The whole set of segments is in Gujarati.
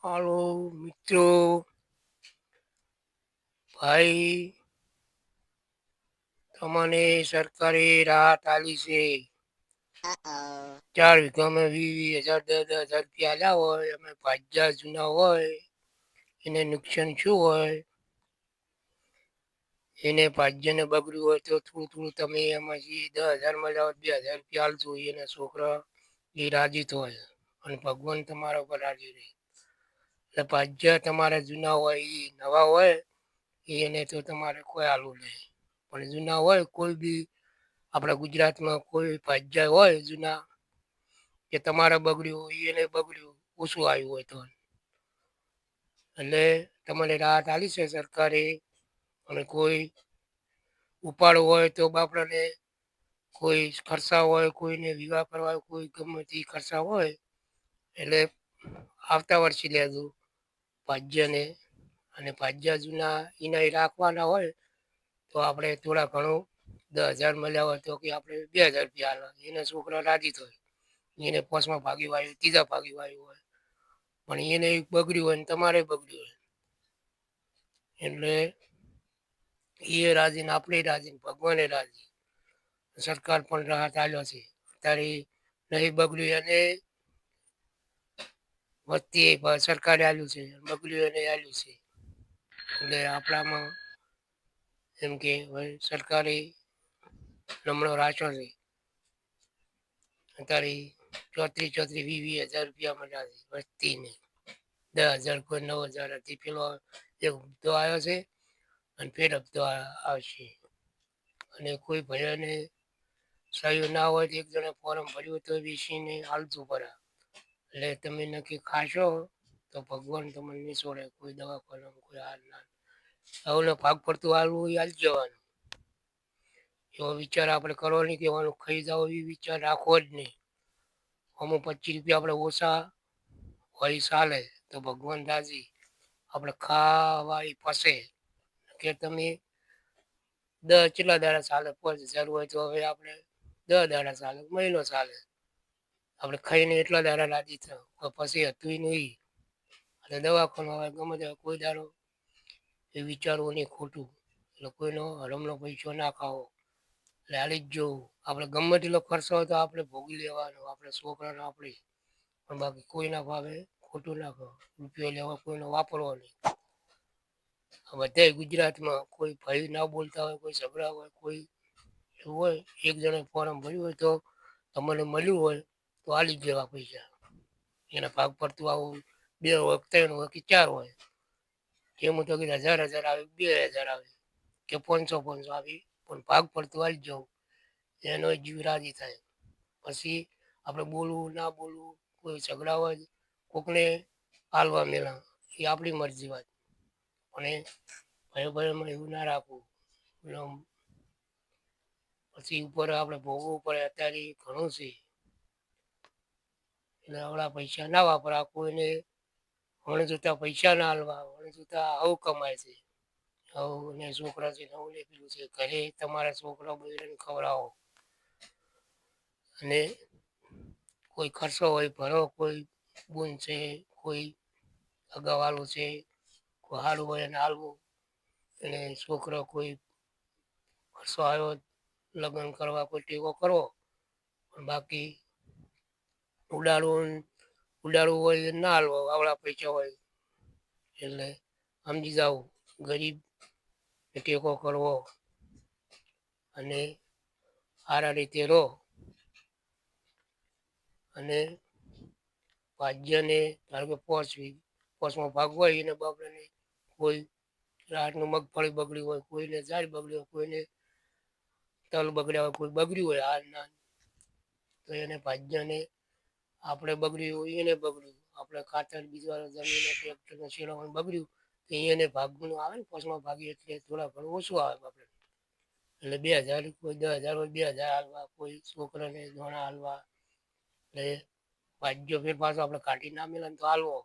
હાલો મિત્રો, ભાઈ તમને સરકારે રાહત આલી છે. 4 વીઘામાં 20,000 10,000 રૂપિયા આલ્યા હોય, અમે ભાજ્યા જૂના હોય એને નુકસાન શું હોય, એને ભાજ્યને બગડ્યું હોય તો થોડું થોડું તમે એમાંથી 10,000 મળ્યા હોય 2,000 રૂપિયા આલજો, એના છોકરા એ રાજી થાય અને ભગવાન તમારા ઉપર રાજી રહે. એટલે ભાજ્યા તમારા જૂના હોય એ નવા હોય એને તો તમારે કોઈ આલવું નહીં, પણ જૂના હોય કોઈ બી આપણા ગુજરાતમાં કોઈ ભાજ્યા હોય જૂના કે તમારે બગડ્યું એને બગડ્યું ઓછું આવ્યું હોય તો, એટલે તમારે રાહત આલી છે સરકારે. અને કોઈ ઉપાડો હોય તો બાપડાને કોઈ ખર્ચા હોય, કોઈને વિવાહ કરવા હોય, કોઈ ગમે તે ખર્ચા હોય એટલે આવતા વર્ષે લેજો ભાજ્યને. અને ભાજ્યા જૂના એના રાખવાના હોય તો આપણે થોડા ઘણું 10,000 મળ્યા હોય તો કે આપણે 2,000 રૂપિયા આલવા, એના છોકરા રાજી થાય. એને પોસમાં ભાગી વાયું, ત્રીજા ભાગી વાયું હોય, પણ એને બગડ્યું હોય ને તમારે બગડ્યું હોય એટલે એ રાજી ને આપણે રાજી, ભગવાને રાજી. સરકાર પણ રાહત આલ્યો છે. અત્યારે નહીં બગડ્યું એને વસ્તી સરકારે આલ્યું છે, બગડ્યું એને આલ્યું છે. એટલે આપણામાં એમ કે સરકારે નમણો રાખ્યો છે. અત્યારે 34,34,000 20,000 રૂપિયા મળ્યા છે વસ્તીને. 10,000 કોઈ 9,000 હતી, પેલો એક હપ્તો આવ્યો છે અને ફેર હપ્તો આવશે. અને કોઈ ભયાને સહી ના હોય તો એક જણે ફોરમ ભર્યું તો વીસીને હાલતું પડે. એટલે તમે નક્કી ખાશો તો ભગવાન તમને નહીં છોડે, કોઈ દવાખાનામાં કોઈ હાલ ના. હવને ભાગ પડતું હાલવું એ હાલી જવાનું. એવો વિચાર આપણે કરવો નહીં કે એવાનું ખાઈ જાવ એ વિચાર રાખવો જ નહીં. અમુક 25 રૂપિયા આપણે ઓછા હોય ચાલે તો ભગવાન રાજી. આપણે ખાવા એ પસે કે તમે 10 કેટલા દાડા ચાલે, 5,000 હોય તો હવે આપણે 10 દાડા ચાલે, મહિનો ચાલે. આપણે ખાઈને એટલા દાડા રાજી થાય પછી હતું નહીં. અને દવાખાનું હોય ગમે તે કોઈ દાડો એ વિચારવું નહીં ખોટું. એટલે કોઈનો હરમનો પૈસો ના ખાવો. એટલે હાલી જ જવું. આપણે ગમે તેટલો ખર્ચો હોય તો આપણે ભોગવી લેવાનો, આપણે છોકરાને આપણે. પણ બાકી કોઈના ભાવે ખોટું ના કરો. રૂપિયો લેવા કોઈનો વાપરવો નહીં. બધાય ગુજરાતમાં કોઈ ભાઈ ના બોલતા હોય, કોઈ ઝઘડા હોય, કોઈ એવું હોય, એક જણે ફોરમ ભર્યું હોય તો તમને મળ્યું હોય તો હાલી જ લેવા પૈસા. એના ભાગ પડતું આવું 2 હોય, 3 હોય કે 4 હોય. એમ તો કે 1,000 આવે, 2,000 આવે કે 500 આવે, પણ ભાગ પડતું હાલી જવું. એનો જીવ રાજી થાય. પછી આપણે બોલવું ના બોલવું, કોઈ ઝઘડા હોય કોકને હાલવા મેળા એ આપણી મરજી વાત. પણ એ ભયમાં એવું ના રાખવું. પછી ઉપર આપણે ભોગવવું પડે અત્યારે ઘણું છે. એટલે આવડા પૈસા ના વાપરા, કોઈને વણ જોતા પૈસા ના હાલવા, વણ જોતા આવું કમાય છે. હવ ને છોકરા છે નવું નીકળ્યું છે, ઘરે તમારા છોકરા બૈરાને ખવડાવો. અને કોઈ ખર્ચો હોય ભરો, કોઈ બુન છે, કોઈ અગાવાલું છે, કોઈ હારું હોય એને હાલવું. અને છોકરો કોઈ ખર્ચો આવ્યો લગ્ન કરવા કોઈ ટેકો કરવો. પણ બાકી ઉડાડવું હોય ના હાલવો આવડા પૈસા હોય. એટલે સમજી જાવ ગરીબ ટેકો કરવો અને સારા રીતે રહો. અને ભાજ્યને ધારો કે પોચમાં ભાગ હોય એને બાપડાને કોઈ રાતનું મગફળી બગડી હોય, કોઈને ઝાડ બગડી હોય, કોઈને તલ બગડ્યા હોય, કોઈ બગડ્યું હોય હાલના તો એને ભાજ્યને આપણે બગડ્યું હોય એને બગડ્યું. આપણે ખાતર બીજવાર જમીને ટ્રેક્ટરને શેડામાં બગડ્યું તો એને ભાગનું આવે ને પોચમાં ભાગી એટલે થોડા ઘણું ઓછું આવે આપણે. એટલે 2,000 કોઈ 10,000 હોય 2,000 હાલવા, કોઈ છોકરાને ધોણા હાલવા. એટલે ભાજ્યો ફેર પાછો આપણે કાઢી ના મેલે તો હાલવો.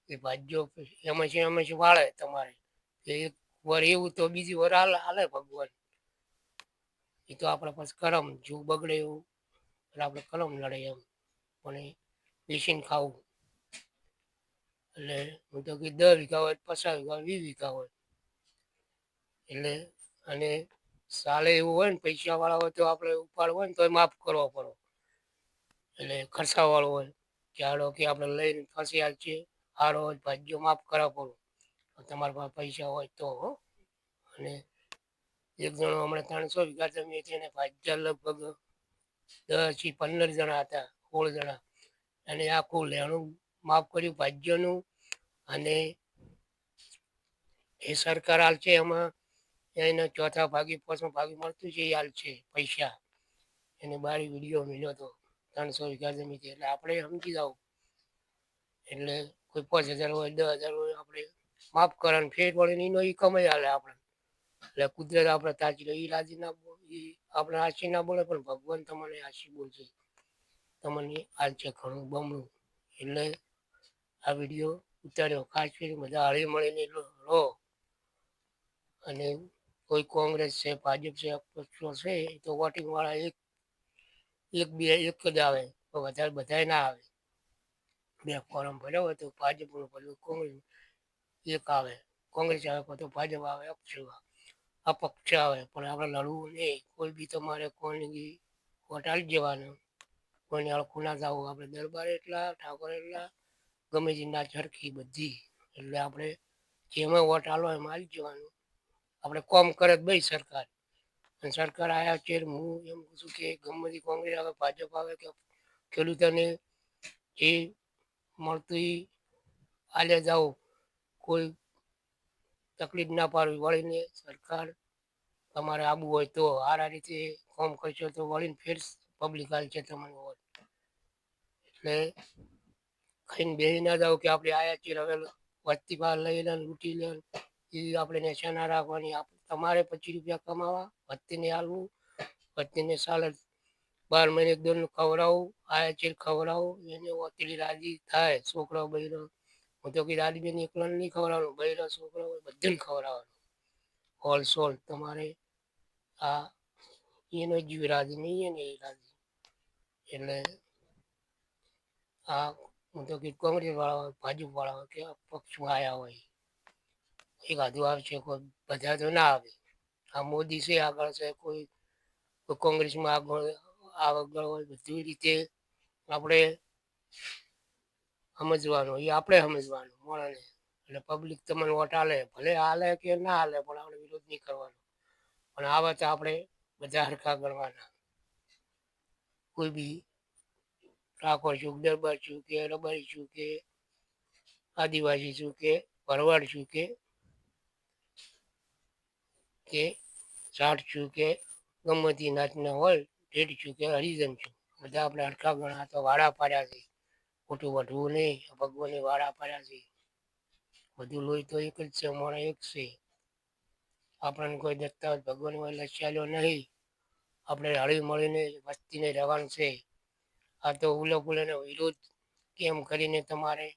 એ ભાજ્યો એમાં વાળે તમારે. એક વાર એવું તો બીજી વાર હાલે ભગવાન. એ તો આપણે પછી કરમ જો બગડે એવું એટલે આપણે કલમ લડે એમ. પણ એ બેસીને ખાવું. એટલે હું તો કે 10 વીઘા હોય 50 વીઘા 20 વીઘા હોય એટલે અને સાલે એવું હોય ને પૈસાવાળા હોય તો આપણે ઉપાડ હોય ને તો માફ કરવો પડે એટલે ખર્ચાવાળો હોય કે હાલો કે આપણે લઈને ફસી હાલ છીએ હારો હોય ભાગ્યો માફ કરવા પડો તમારા પાસે પૈસા હોય તો અને એક જણો હમણાં 300 વીઘા જમીન હતી એને ભાગ્યા લગભગ 10 થી 15 જણા હતા 16 જણા અને આખું લેણું માફ કર્યું ભાગ્યનું અને એ સરકાર હાલ છે એમાં એને ચોથા ભાગે પાંચમા ભાગે મળતું છે એ હાલ છે પૈસા એને બારી વિડીયો મળ્યો હતો 300 વીઘા જમીન એટલે આપણે સમજી જાવ એટલે કોઈ 5,000 હોય 10,000 હોય આપણે માફ કરવાનું ફેર પડે એનો એ કમાઈ હાલે આપણે એટલે કુદરત આપણે તાજી એ રાજી ના એ આપણે આશી ના બોલે પણ ભગવાન તમને આશી બોલશે તમને હાલ છે ઘણું બમણું એટલે આ વિડીયો ઉતાર્યો ખાસ કરીને બધા હળી મળીને રહો અને કોઈ કોંગ્રેસ છે ભાજપ છે પક્ષો છે તો વોટિંગવાળા એક બે એક જ આવે તો વધારે બધાય ના આવે બે ફોરમ ભર્યો હોય તો ભાજપનું ભર્યું કોંગ્રેસ એક આવે કોંગ્રેસ આવે તો ભાજપ આવે અપક્ષ આવે પણ આપણે લડવું નહીં કોઈ બી તમારે કોઈની વોટ આલી જવાનું કોઈને હળખું ના થવું આપણે દરબાર એટલા ઠાકોર એટલા ગમે તે ના ઝરકી બધી એટલે આપણે જેમાં વોટ આલો એમાં આલી જવાનું આપણે કોમ કરે ભાઈ સરકાર અને સરકાર આવ્યા છે હું એમ કહું છું કે ગમે તે કોંગ્રેસ આવે ભાજપ આવે કે ખેડૂતોને જે મળતું એ આલ્યા જાઓ કોઈ તકલીફ ના પાડવી વળીને સરકાર તમારે આવવું હોય તો આ રીતે કોમ કરશો તો વળીને ફેર પબ્લિક હાલ છે તમારે વોટ એટલે ખાઈને બેસી ના જાવ કે આપણે આયા છીએ હવે વસ્તી બહાર લઈ લે લૂંટી લે એ આપણે નેશા ના રાખવાની તમારે 25 રૂપિયા કમાવા વસ્તીને હાલવું વસ્તીને સાલ 12 મહિને દોરનું ખવડાવું આયા છે ખવડાવું એને ઓતરી રાજી થાય છોકરાઓ બૈરો હું તો કઈ દાદી બેન એકલા નહીં ખવડાવવાનું બૈરા છોકરાઓ બધાને ખવડાવવાનું હોલ સોલ તમારે આ એનો જીવ રાજી નહીં એને એ રાજી એટલે આ હું તો કે કોંગ્રેસ વાળા હોય ભાજપ વાળા હોય કે પક્ષમાં આવ્યા હોય એક આધુ આવશે કોઈ બધા તો ના આવે આ મોદી છે આગળ છે કોઈ કોંગ્રેસમાં આગળ હોય બધી રીતે આપણે સમજવાનું એ આપણે સમજવાનું મોણાને એટલે પબ્લિક તમને વોટ આલે ભલે હાલે કે ના હાલે પણ આપણે વિરોધ નહીં કરવાનો પણ આવે તો આપણે બધા હરખા ગણવાના કોઈ બી ઠાકોર છું દરબાર છું કે રબારી છું કે આદિવાસી છું કે ભરવાડ છું કે સાઠ છું કે ગમતી નાચના હોય ઢેઢ છું કે હરિજન છું બધા આપણે હરખા ગણા તો વાડા પાડ્યા છે ખોટું વઢવું નહીં ભગવાને વાડા પાડ્યા છે બધું લોહી તો એક જ છે અમારા એક છે આપણને કોઈ દસ્તાવેજ ભગવાન હોય લસ્યાલ્યો નહીં આપણે હળી મળીને વસ્તીને રહેવાનું છે આ તો ઉલપુલેનો વિરોધ કેમ કરીને તમારે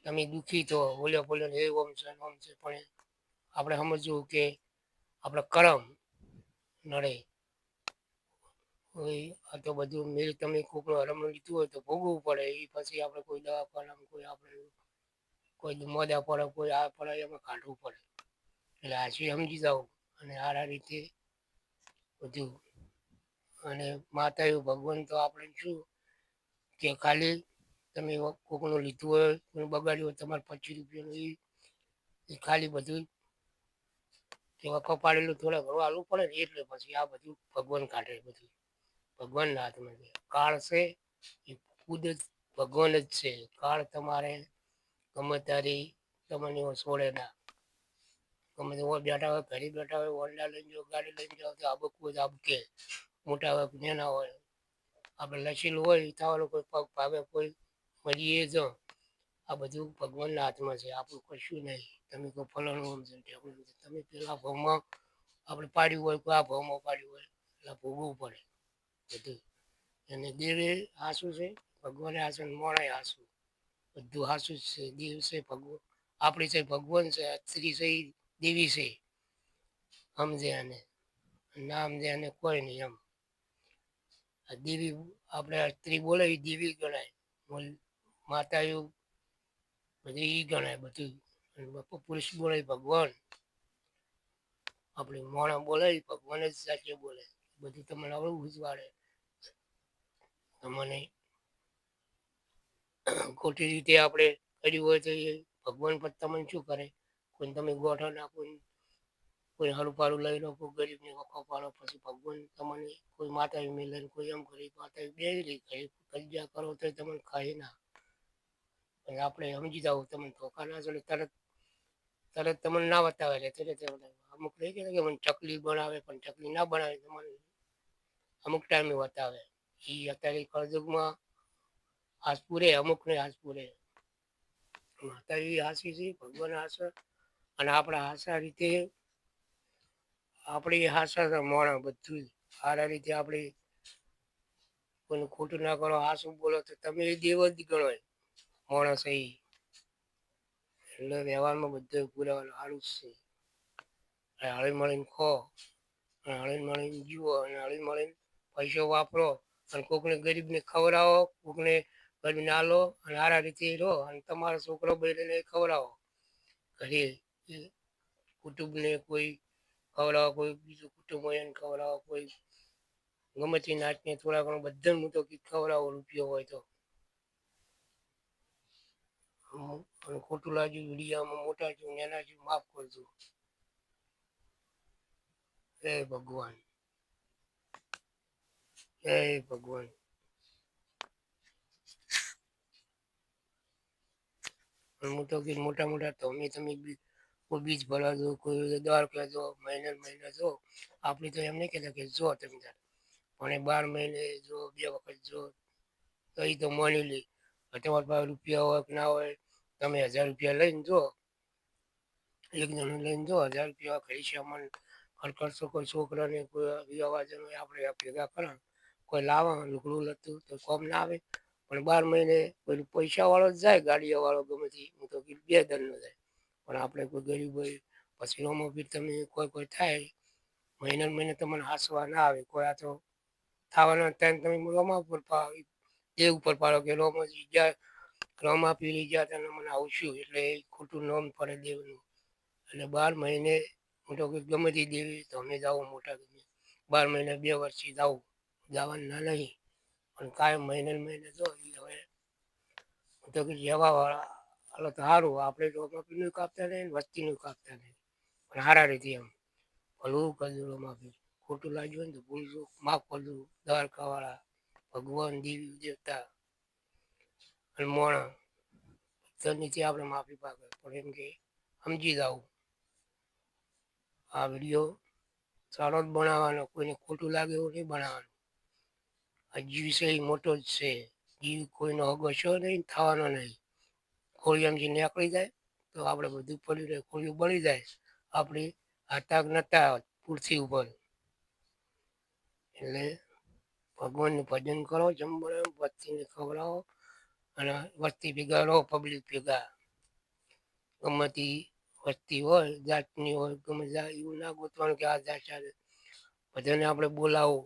તમે દુઃખી તો ઉલપુલેને એ ઓમ છે પણ આપણે સમજવું કે આપણે કરમ નડે કોઈ આ તો બધું મેલ તમે કોકનું હરમણું લીધું હોય તો ભોગવવું પડે એ પછી આપણે કોઈ દવાખાનામાં કોઈ આપણે કોઈ મોદા પડે કોઈ આ પડે એમાં કાઢવું પડે એટલે આછી સમજી જાવ અને આ રીતે બધું અને માતા એવું ભગવાન તો આપણે શું કે ખાલી તમે કોકનું લીધું હોય કોઈનું બગાડ્યું હોય તમારે 25 રૂપિયાનું એ ખાલી બધું કે વખો પાડેલું થોડા ઘણું હાલવું પડે ને એટલે પછી આ બધું ભગવાન કાઢે બધું ભગવાનના હાથમાં છે કાળ છે એ ખુદ જ ભગવાન જ છે કાળ તમારે ગમે તારી તમને છોડે ના ગમે તે બેઠા હોય ઘરે બેઠા હોય ઓરડા લઈને જાઓ ગાડી લઈને જાઓ તો આબકવું હોય તો આબકે મોટા હોય નાના હોય આપણે લસેલું હોય તાવાનું કોઈ પગ ભાગે કોઈ મરીએ જ આ બધું ભગવાનના હાથમાં છે આપણું કશું નહીં તમે કોઈ ફલાણું તમે પેલા ભાવમાં આપણે પાડ્યું હોય કોઈ આ ભાવમાં પાડ્યું હોય એટલે ભોગવવું પડે બધું અને દેવે હાસું છે ભગવાને હાસું મોણાએ હાસું બધું હાસું જ છે દેવ છે ભગવાન આપણી છે ભગવાન છે સ્ત્રી છે દેવી છે સમજે અને ના સમજે અને કોઈ નહીં એમ આ દેવી આપણે સ્ત્રી બોલે એ દેવી ગણાય માતા એવું બધું ઈ ગણાય બધું. અને બાપા પુરુષ બોલે ભગવાન, આપણે મોણા બોલે ભગવાન જ સાચે બોલે. બધું તમને આવડું ઉજવાડે તમને ખોટી રીતે આપણે કર્યું હોય તો એ ભગવાન પણ તમને શું કરે, કોઈ તમે ગોઠો નાખો, કોઈ હરું પારું લઈ લો, કોઈ ગરીબને વખો પાડો, પછી ભગવાન તમને કોઈ માતા મિલે કોઈ એમ કરી માતા બે કજ્યા કરો તો તમને ખાય ના. અને આપણે સમજી જાવ તમને ધોકા ના ચડે તરત તરત તમને ના બતાવે અમુક રહી ગયા કે મને ચકલી બનાવે પણ ચકલી ના બનાવે તમને અમુક ટાઈમે બતાવે. એ અત્યારે કળજુગમાં આસ પૂરે અમુકને આસ પૂરે માતા એવી હાસી છે ભગવાન હાસ અને આપણા હાસા રીતે આપણી હાસા મોણા બધું સારા રીતે આપણે કોઈને ખોટું ના કરો હાસું બોલો તો તમે એ દેવ જ ગણો માણસ એ. એટલે વ્યવહારમાં બધું પુરાવાનું સારું જ છે. હળી મળીને ખો અને હળી મળીને જુઓ અને હળી મળીને પૈસો વાપરો અને કોકને ગરીબને ખવડાવો, કોકને ગરીબ ના લો અને સારા રીતે રહો અને તમારો છોકરો બને ખવડાવો. ઘરે કુટુંબને કોઈ ખવડાવો, કોઈ બીજું કુટુંબ હોય એને ખવડાવો, કોઈ ગમે તે નાચને થોડા ઘણું બધા હું તો ખવડાવો રૂપિયો હોય તો. ખોટું લાગ્યું વિડીયામાં મોટા છું એના છું માફ કરજો. હે ભગવાન, જય ભગવાન. હું તો મોટા મોટા તમે કોઈ બીજ ભરવા દો, કોઈ દ્વારકા જો મહિને જો આપણી તો એમ નહીં કહેતા કે જો તમે પણ 12 મહિને જો 2 વખત જો તો એ તો માની લે. તમારી પાસે રૂપિયા હોય કે ના હોય તમે 1000 રૂપિયા લઈને જો એક જણ લઈને જો 1000 રૂપિયા ખરીશ્યામાં ખર્ચો કોઈ છોકરાને કોઈ અવાજનો આપણે ભેગા કરવા કોઈ લાવવા લુકડું લતું તો કોમ ના આવે. પણ 12 મહિને કોઈ પૈસા વાળો જ જાય ગાડીઓ વાળો ગમે હું તો 2 દંડ ન જાય. પણ આપણે કોઈ ગરીબ હોય પછી રોમો બી તમે કોઈ થાય મહિને તમને હાસવા ના આવે કોઈ આ તો થવાનો ટાઈમ તમે રોમા ઉપર એ ઉપર પાડો કે રોમા પીલી ગયા તને મને આવશું એટલે ખોટું નોમ પડે દેવનું. અને 12 મહિને હું તો ગમે તે દેવી તો અમે જાઓ મોટા 12 મહિને 2 વર્ષથી જાઉં જવાનું ના નહીં પણ કાયમ મહિને જો હવે તો જવા વાળા હાલો તો સારું આપણે તો કાપતા નહીં વસ્તીનું કાપતા નહીં પણ સારા રીતે એમ ભલું કરજો માફી ખોટું લાગ્યું હોય ને તો ભૂલજો માફ કરજો. દ્વારકા વાળા ભગવાન દેવી દેવતા અને મોણા નીચે આપણે માફી પાકે પણ એમ કે સમજી જાવું આ વિડીયો સારો જ બનાવવાનો, કોઈને ખોટું લાગે એવું નહીં બનાવવાનું. આ જીવ છે એ મોટો જ છે, જીવ કોઈનો હગો છો નહીં થવાનો નહીં. ખોડિયામથી નીકળી જાય તો આપણે બધું પડ્યું રહે, ખોડિયું બળી જાય આપણી આતાક નતા પૃથ્વી ઉપર. એટલે ભગવાનનું ભજન કરો જમણે વસ્તીને ખવડાવો અને વસ્તી ભેગા રહો પબ્લિક ભેગા ગમે તે વસ્તી હોય જાતની હોય ગમે એવું ના ગોતવાનું કે આ જાત બધાને આપણે બોલાવો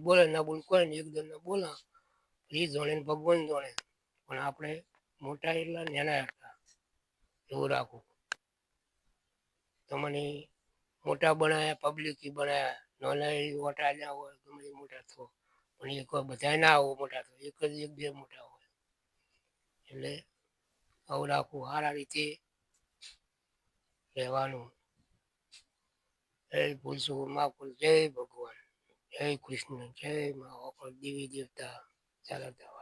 બોલે ના બોલ કોઈ ને એકદમ બોલા એ જોડે ને ભગવાન જોડે પણ આપણે મોટા એટલા નાના હતા એવું રાખવું. તમને મોટા બનાયા પબ્લિક બનાયા નાના ઓટા ના હોય ગમે મોટા થો પણ એક બધા ના આવો મોટા તો એક જ એક બે મોટા હોય એટલે આવું રાખવું સારા રીતે રહેવાનું. ભૂલશું માફ કરજો. જય ભગવાન, જય કૃષ્ણ, જય મા દેવી દેવતા ચાલતા.